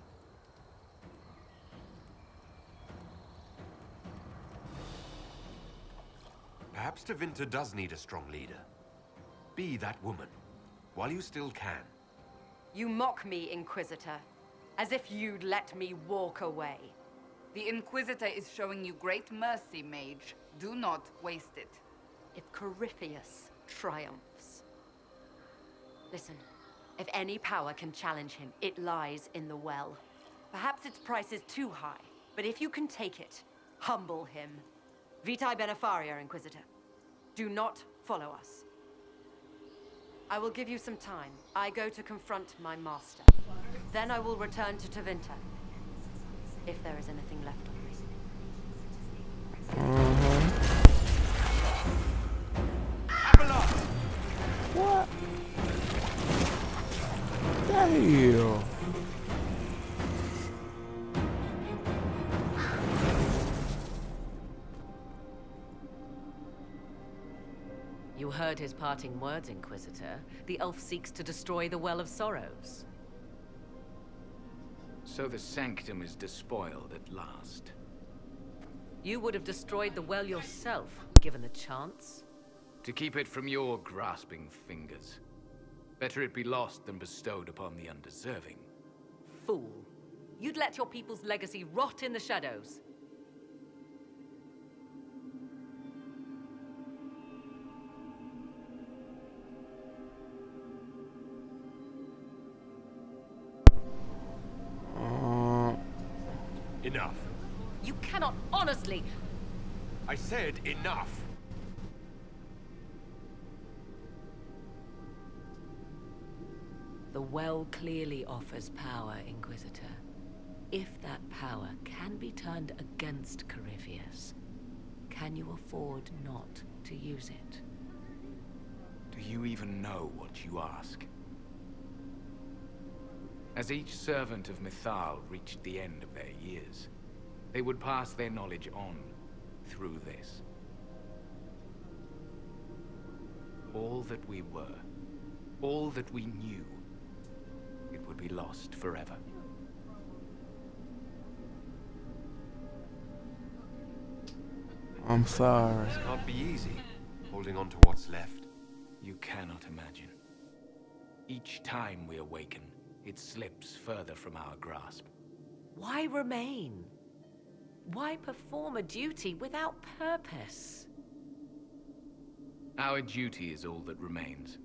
Perhaps Tevinter does need a strong leader. Be that woman, while you still can. You mock me, Inquisitor, as if you'd let me walk away. The Inquisitor is showing you great mercy, Mage. Do not waste it. If Corypheus triumphs. Listen, if any power can challenge him, it lies in the well. Perhaps its price is too high, but if you can take it, humble him. Vitae Benefaria, Inquisitor. Do not follow us. I will give you some time. I go to confront my master. Then I will return to Tevinter. If there is anything left of me. What? Damn. You heard his parting words, Inquisitor. The elf seeks to destroy the Well of Sorrows. So the sanctum is despoiled at last. You would have destroyed the well yourself, given the chance. To keep it from your grasping fingers. Better it be lost than bestowed upon the undeserving. Fool. You'd let your people's legacy rot in the shadows. Enough. You cannot honestly... I said enough. The well clearly offers power, Inquisitor. If that power can be turned against Corypheus, can you afford not to use it? Do you even know what you ask? As each servant of Mythal reached the end of their years, they would pass their knowledge on through this. All that we were, all that we knew, it would be lost forever. I'm sorry. This can't be easy, holding on to what's left. You cannot imagine. Each time we awaken, it slips further from our grasp. Why remain? Why perform a duty without purpose? Our duty is all that remains.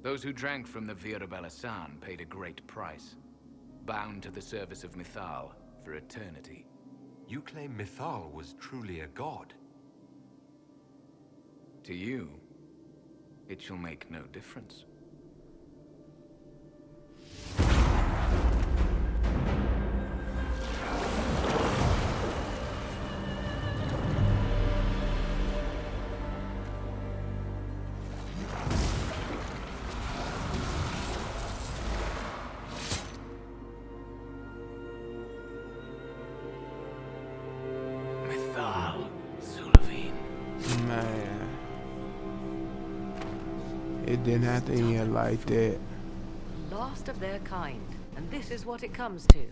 Those who drank from the Vira Belasan paid a great price, bound to the service of Mythal for eternity. You claim Mythal was truly a god? To you, it shall make no difference. Man. It didn't have to end like that. Last of their kind, and this is what it comes to.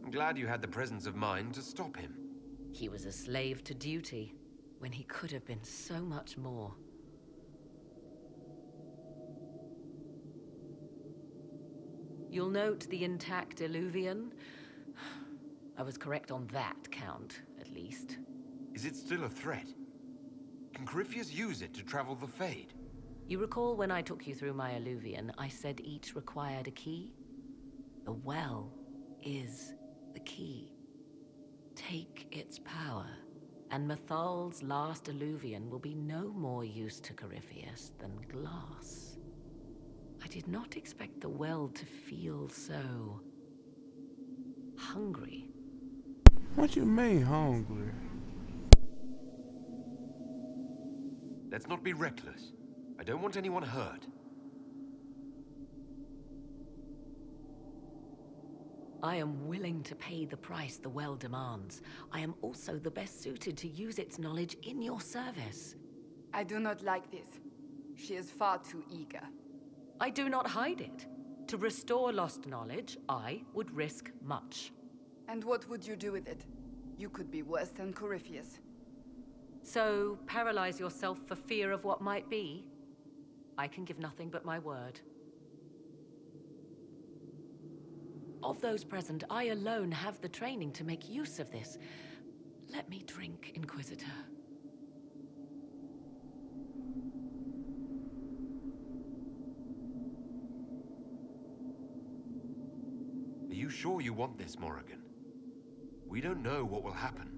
I'm glad you had the presence of mind to stop him. He was a slave to duty, when he could have been so much more. You'll note the intact Illuvian. I was correct on that count, at least. Is it still a threat? Can Corypheus use it to travel the Fade? You recall when I took you through my Illuvian, I said each required a key? The well is the key. Take its power, and Mythal's last Illuvian will be no more use to Corypheus than glass. I did not expect the well to feel so... hungry. What you mean, hungry? Let's not be reckless. I don't want anyone hurt. I am willing to pay the price the well demands. I am also the best suited to use its knowledge in your service. I do not like this. She is far too eager. I do not hide it. To restore lost knowledge, I would risk much. And what would you do with it? You could be worse than Corypheus. So, paralyze yourself for fear of what might be? I can give nothing but my word. Of those present, I alone have the training to make use of this. Let me drink, Inquisitor. Are you sure you want this, Morrigan? We don't know what will happen.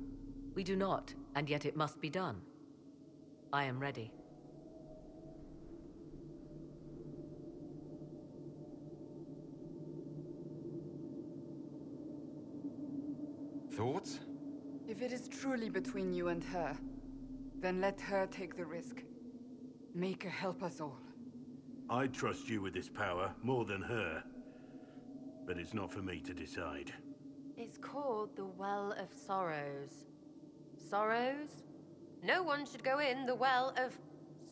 We do not, and yet it must be done. I am ready. Thoughts? If it is truly between you and her, then let her take the risk. Make her help us all. I trust you with this power more than her. But it's not for me to decide. It's called the Well of Sorrows. Sorrows? No one should go in the Well of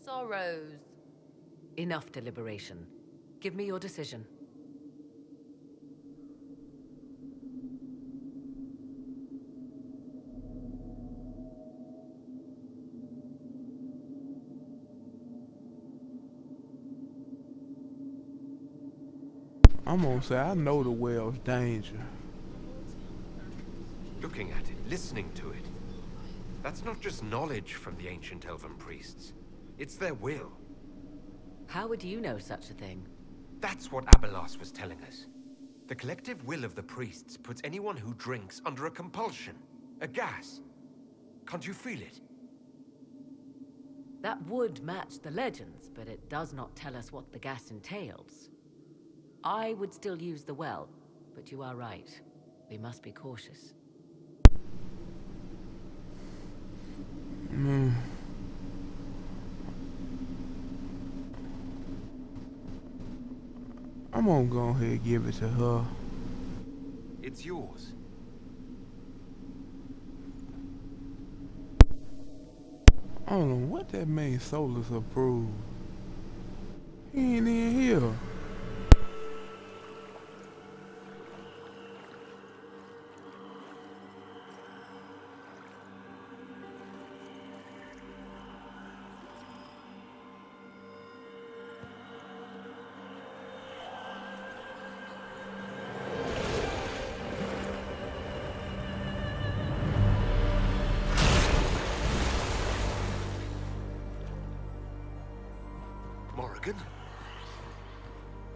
Sorrows. Enough deliberation. Give me your decision. I'm gonna say I know the well's danger. Looking at it, listening to it. That's not just knowledge from the ancient elven priests. It's their will. How would you know such a thing? That's what Abelas was telling us. The collective will of the priests puts anyone who drinks under a compulsion. A gas. Can't you feel it? That would match the legends, but it does not tell us what the gas entails. I would still use the well, but you are right. We must be cautious. I'm gonna go ahead and give it to her. It's yours. I don't know what that means, Solus approved. He ain't in here. Morrigan?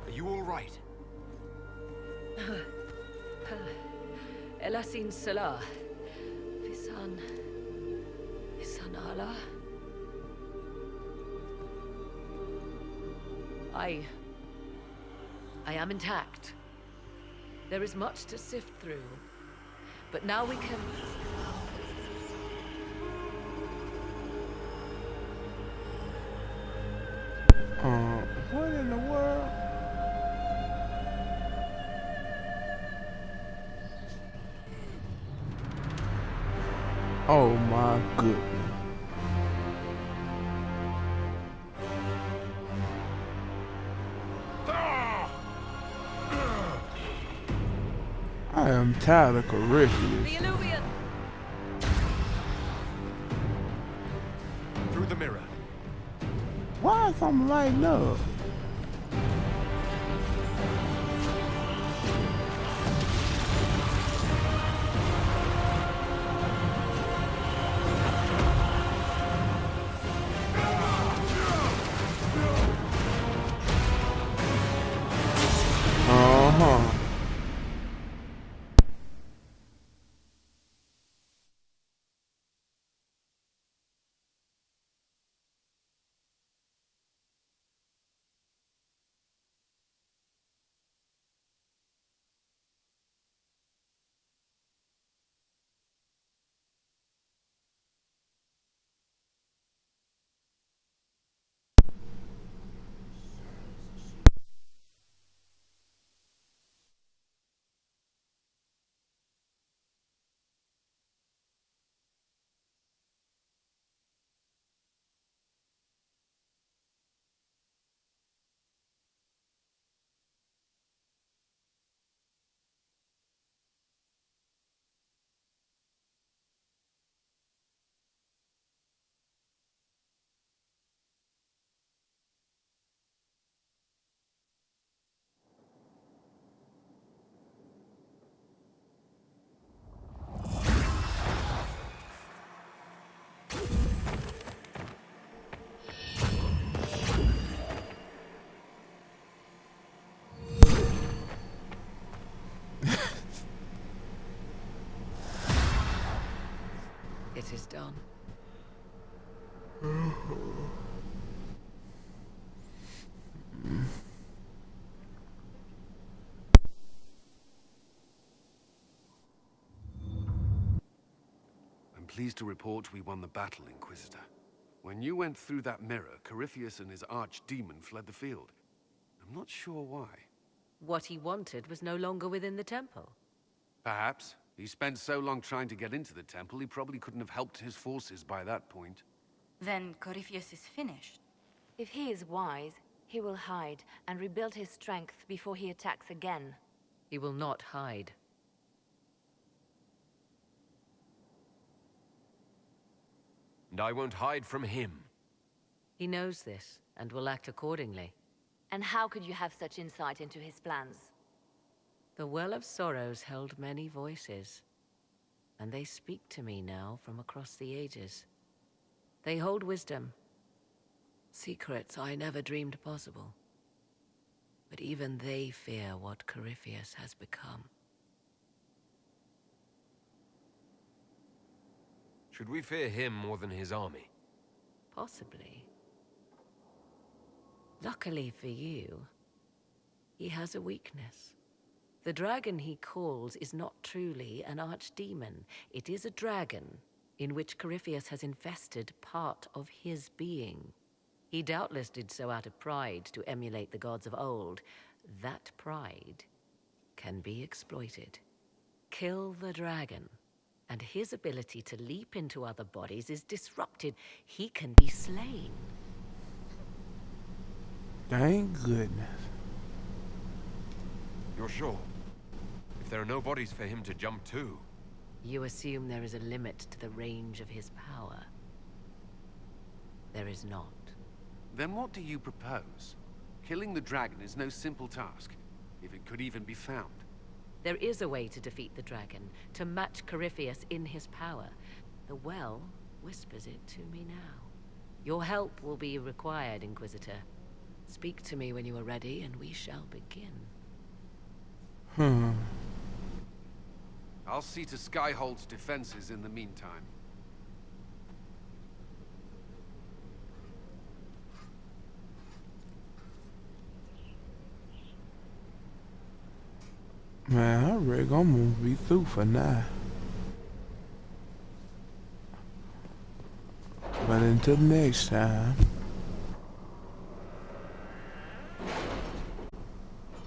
Are you all right? Elasin Salah. Visan Allah. I am intact. There is much to sift through. But now we can... What in the world? Oh my goodness. I am tired of Corypheus. The Illuvian! Through the mirror. Why is something lighting up? It is done. I'm pleased to report we won the battle, Inquisitor. When you went through that mirror, Corypheus and his archdemon fled the field. I'm not sure why. What he wanted was no longer within the temple. Perhaps. He spent so long trying to get into the temple, he probably couldn't have helped his forces by that point. Then Corypheus is finished. If he is wise, he will hide and rebuild his strength before he attacks again. He will not hide. And I won't hide from him. He knows this, and will act accordingly. And how could you have such insight into his plans? The Well of Sorrows held many voices, and they speak to me now from across the ages. They hold wisdom, secrets I never dreamed possible. But even they fear what Corypheus has become. Should we fear him more than his army? Possibly. Luckily for you, he has a weakness. The dragon he calls is not truly an archdemon. It is a dragon in which Corypheus has infested part of his being. He doubtless did so out of pride to emulate the gods of old. That pride can be exploited. Kill the dragon, and his ability to leap into other bodies is disrupted. He can be slain. Thank goodness. You're sure? If there are no bodies for him to jump to... You assume there is a limit to the range of his power. There is not. Then what do you propose? Killing the dragon is no simple task, if it could even be found. There is a way to defeat the dragon, to match Corypheus in his power. The well whispers it to me now. Your help will be required, Inquisitor. Speak to me when you are ready, and we shall begin. I'll see to Skyhold's defenses in the meantime. Man, I reckon I'm gonna be through for now. But until next time,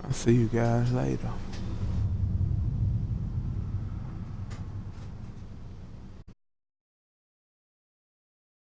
I'll see you guys later.